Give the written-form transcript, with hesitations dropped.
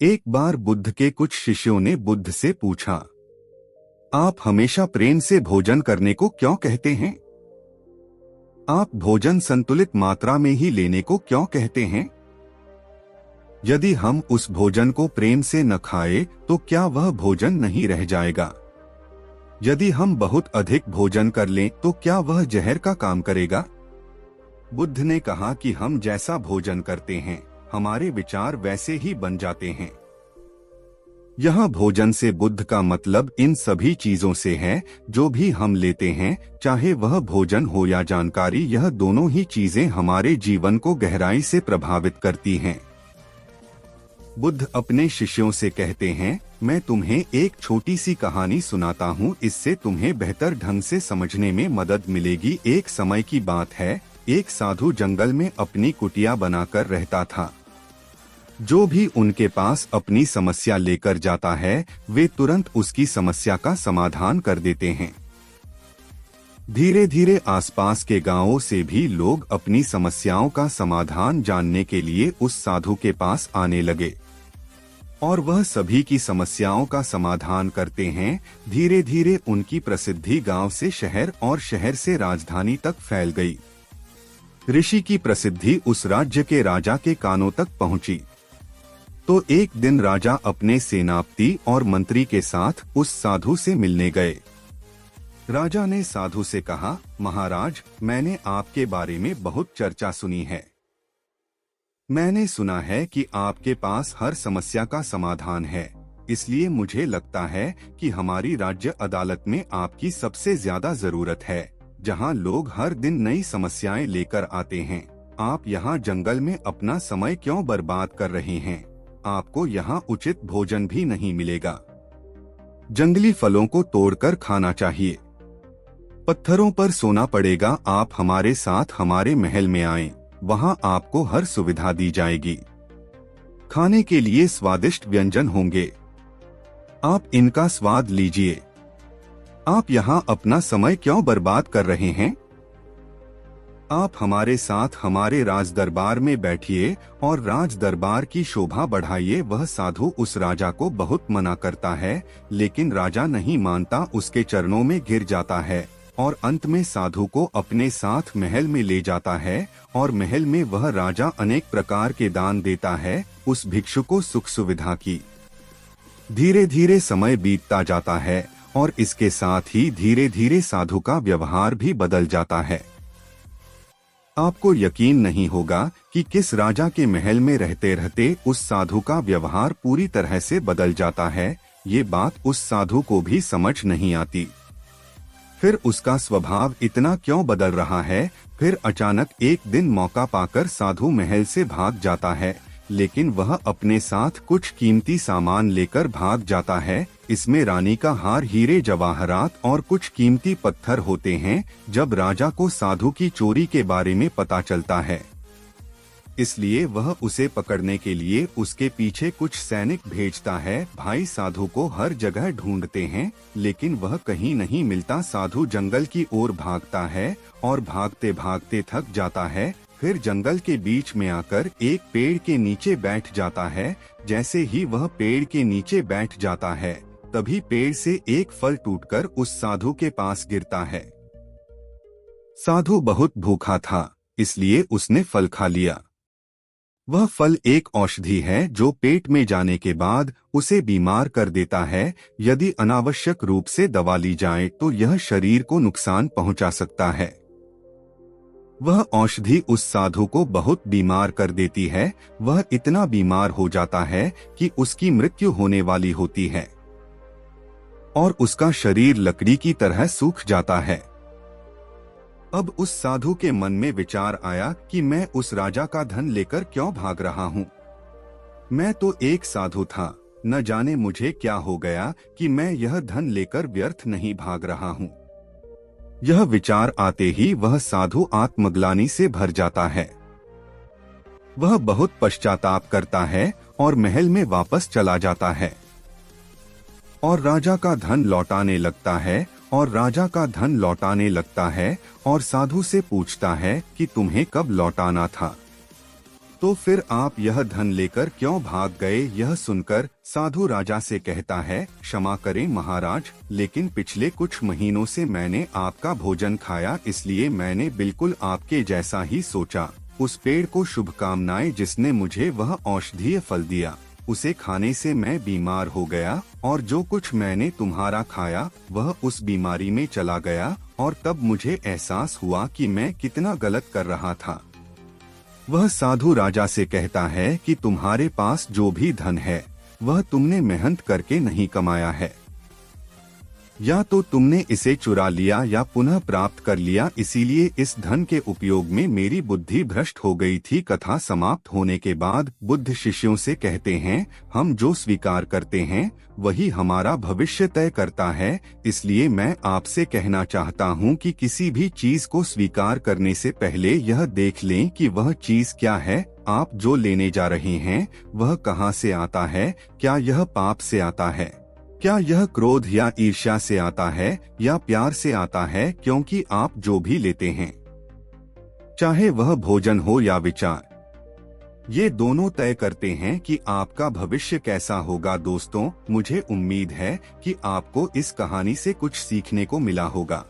एक बार बुद्ध के कुछ शिष्यों ने बुद्ध से पूछा, आप हमेशा प्रेम से भोजन करने को क्यों कहते हैं? आप भोजन संतुलित मात्रा में ही लेने को क्यों कहते हैं? यदि हम उस भोजन को प्रेम से न खाए तो क्या वह भोजन नहीं रह जाएगा? यदि हम बहुत अधिक भोजन कर लें तो क्या वह जहर का काम करेगा? बुद्ध ने कहा कि हम जैसा भोजन करते हैं, हमारे विचार वैसे ही बन जाते हैं। यह भोजन से बुद्ध का मतलब इन सभी चीजों से है जो भी हम लेते हैं, चाहे वह भोजन हो या जानकारी, यह दोनों ही चीजें हमारे जीवन को गहराई से प्रभावित करती हैं। बुद्ध अपने शिष्यों से कहते हैं, मैं तुम्हें एक छोटी सी कहानी सुनाता हूँ, इससे तुम्हें बेहतर ढंग से समझने में मदद मिलेगी। एक समय की बात है, एक साधु जंगल में अपनी कुटिया बनाकर रहता था। जो भी उनके पास अपनी समस्या लेकर जाता है, वे तुरंत उसकी समस्या का समाधान कर देते हैं। धीरे धीरे आसपास के गांवों से भी लोग अपनी समस्याओं का समाधान जानने के लिए उस साधु के पास आने लगे और वह सभी की समस्याओं का समाधान करते हैं। धीरे धीरे उनकी प्रसिद्धि गांव से शहर और शहर से राजधानी तक फैल गई। ऋषि की प्रसिद्धि उस राज्य के राजा के कानों तक पहुंची। तो एक दिन राजा अपने सेनापति और मंत्री के साथ उस साधु से मिलने गए। राजा ने साधु से कहा, महाराज, मैंने आपके बारे में बहुत चर्चा सुनी है। मैंने सुना है कि आपके पास हर समस्या का समाधान है, इसलिए मुझे लगता है कि हमारी राज्य अदालत में आपकी सबसे ज्यादा जरूरत है, जहां लोग हर दिन नई समस्याएं लेकर आते हैं। आप यहाँ जंगल में अपना समय क्यों बर्बाद कर रहे हैं? आपको यहाँ उचित भोजन भी नहीं मिलेगा। जंगली फलों को तोड़कर खाना चाहिए। पत्थरों पर सोना पड़ेगा। आप हमारे साथ हमारे महल में आएं, वहाँ आपको हर सुविधा दी जाएगी। खाने के लिए स्वादिष्ट व्यंजन होंगे, आप इनका स्वाद लीजिए। आप यहाँ अपना समय क्यों बर्बाद कर रहे हैं? आप हमारे साथ हमारे राज दरबार में बैठिए और राज दरबार की शोभा बढ़ाइए। वह साधु उस राजा को बहुत मना करता है, लेकिन राजा नहीं मानता, उसके चरणों में गिर जाता है और अंत में साधु को अपने साथ महल में ले जाता है और महल में वह राजा अनेक प्रकार के दान देता है उस भिक्षु को सुख सुविधा की। धीरे धीरे समय बीतता जाता है और इसके साथ ही धीरे धीरे साधु का व्यवहार भी बदल जाता है। आपको यकीन नहीं होगा कि किस राजा के महल में रहते रहते उस साधु का व्यवहार पूरी तरह से बदल जाता है। ये बात उस साधु को भी समझ नहीं आती। फिर उसका स्वभाव इतना क्यों बदल रहा है? फिर अचानक एक दिन मौका पाकर साधु महल से भाग जाता है, लेकिन वह अपने साथ कुछ कीमती सामान लेकर भाग जाता है। इसमें रानी का हार, हीरे जवाहरात और कुछ कीमती पत्थर होते हैं। जब राजा को साधु की चोरी के बारे में पता चलता है, इसलिए वह उसे पकड़ने के लिए उसके पीछे कुछ सैनिक भेजता है। भाई साधु को हर जगह ढूंढते हैं, लेकिन वह कहीं नहीं मिलता। साधु जंगल की ओर भागता है और भागते भागते थक जाता है। फिर जंगल के बीच में आकर एक पेड़ के नीचे बैठ जाता है। जैसे ही वह पेड़ के नीचे बैठ जाता है, तभी पेड़ से एक फल टूटकर उस साधु के पास गिरता है। साधु बहुत भूखा था, इसलिए उसने फल खा लिया। वह फल एक औषधि है जो पेट में जाने के बाद उसे बीमार कर देता है। यदि अनावश्यक रूप से दबा ली जाए तो यह शरीर को नुकसान पहुंचा सकता है। वह औषधि उस साधु को बहुत बीमार कर देती है। वह इतना बीमार हो जाता है कि उसकी मृत्यु होने वाली होती है और उसका शरीर लकड़ी की तरह सूख जाता है। अब उस साधु के मन में विचार आया कि मैं उस राजा का धन लेकर क्यों भाग रहा हूँ? मैं तो एक साधु था, न जाने मुझे क्या हो गया कि मैं यह धन लेकर व्यर्थ नहीं भाग रहा हूँ। यह विचार आते ही वह साधु आत्मग्लानि से भर जाता है। वह बहुत पश्चाताप करता है और महल में वापस चला जाता है और राजा का धन लौटाने लगता है और साधु से पूछता है कि तुम्हें कब लौटाना था? तो फिर आप यह धन लेकर क्यों भाग गए? यह सुनकर साधु राजा से कहता है, क्षमा करें महाराज, लेकिन पिछले कुछ महीनों से मैंने आपका भोजन खाया, इसलिए मैंने बिल्कुल आपके जैसा ही सोचा। उस पेड़ को शुभकामनाएं जिसने मुझे वह औषधीय फल दिया, उसे खाने से मैं बीमार हो गया, और जो कुछ मैंने तुम्हारा खाया वह उस बीमारी में चला गया, और तब मुझे एहसास हुआ कि मैं कितना गलत कर रहा था। वह साधु राजा से कहता है कि तुम्हारे पास जो भी धन है वह तुमने मेहनत करके नहीं कमाया है, या तो तुमने इसे चुरा लिया या पुनः प्राप्त कर लिया, इसीलिए इस धन के उपयोग में मेरी बुद्धि भ्रष्ट हो गई थी। कथा समाप्त होने के बाद बुद्ध शिष्यों से कहते हैं, हम जो स्वीकार करते हैं वही हमारा भविष्य तय करता है, इसलिए मैं आपसे कहना चाहता हूँ कि किसी भी चीज को स्वीकार करने से पहले यह देख लें कि वह चीज क्या है। आप जो लेने जा रहे हैं वह कहाँ से आता है? क्या यह पाप से आता है? क्या यह क्रोध या ईर्ष्या से आता है या प्यार से आता है? क्योंकि आप जो भी लेते हैं, चाहे वह भोजन हो या विचार, ये दोनों तय करते हैं कि आपका भविष्य कैसा होगा। दोस्तों, मुझे उम्मीद है कि आपको इस कहानी से कुछ सीखने को मिला होगा।